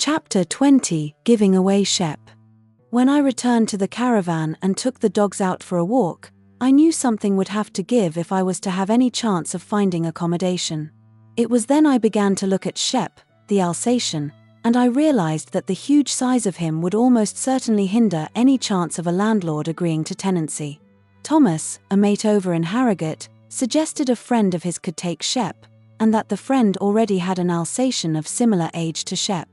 Chapter 20: Giving Away Shep. When I returned to the caravan and took the dogs out for a walk, I knew something would have to give if I was to have any chance of finding accommodation. It was then I began to look at Shep, the Alsatian, and I realized that the huge size of him would almost certainly hinder any chance of a landlord agreeing to tenancy. Thomas, a mate over in Harrogate, suggested a friend of his could take Shep, and that the friend already had an Alsatian of similar age to Shep.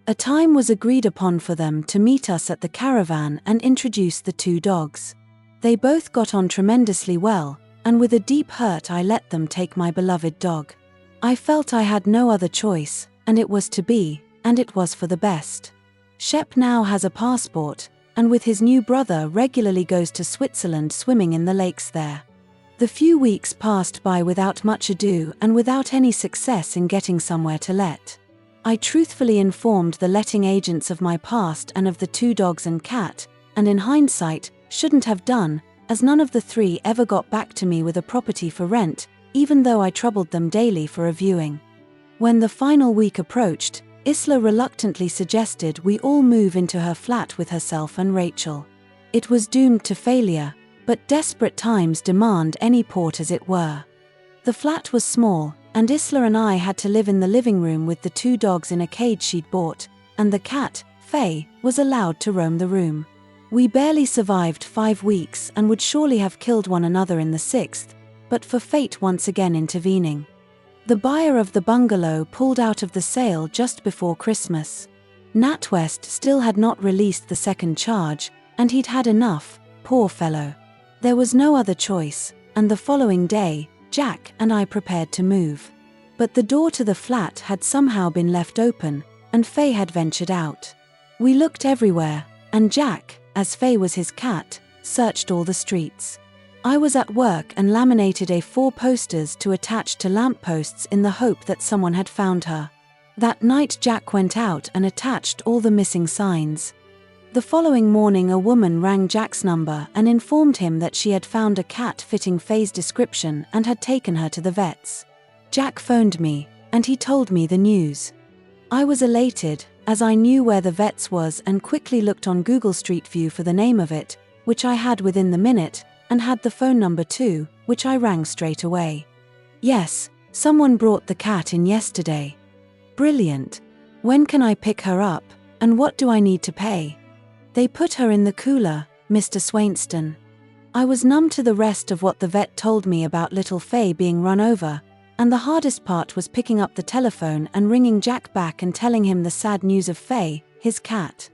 A time was agreed upon for them to meet us at the caravan and introduce the two dogs. They both got on tremendously well, and with a deep hurt I let them take my beloved dog. I felt I had no other choice, and it was to be, and it was for the best. Shep now has a passport, and with his new brother regularly goes to Switzerland swimming in the lakes there. The few weeks passed by without much ado and without any success in getting somewhere to let. I truthfully informed the letting agents of my past and of the two dogs and cat, and in hindsight, shouldn't have done, as none of the three ever got back to me with a property for rent, even though I troubled them daily for a viewing. When the final week approached, Isla reluctantly suggested we all move into her flat with herself and Rachel. It was doomed to failure, but desperate times demand any port, as it were. The flat was small, and Isla and I had to live in the living room with the two dogs in a cage she'd bought, and the cat, Faye, was allowed to roam the room. We barely survived 5 weeks and would surely have killed one another in the 6th, but for fate once again intervening. The buyer of the bungalow pulled out of the sale just before Christmas. NatWest still had not released the second charge, and he'd had enough, poor fellow. There was no other choice, and the following day, Jack and I prepared to move. But the door to the flat had somehow been left open, and Faye had ventured out. We looked everywhere, and Jack, as Faye was his cat, searched all the streets. I was at work and laminated A4 posters to attach to lampposts in the hope that someone had found her. That night Jack went out and attached all the missing signs. The following morning a woman rang Jack's number and informed him that she had found a cat fitting Faye's description and had taken her to the vets. Jack phoned me, and he told me the news. I was elated, as I knew where the vets was, and quickly looked on Google Street View for the name of it, which I had within the minute, and had the phone number too, which I rang straight away. Yes, someone brought the cat in yesterday. Brilliant. When can I pick her up, and what do I need to pay? They put her in the cooler, Mr. Swainston. I was numb to the rest of what the vet told me about little Faye being run over, and the hardest part was picking up the telephone and ringing Jack back and telling him the sad news of Faye, his cat.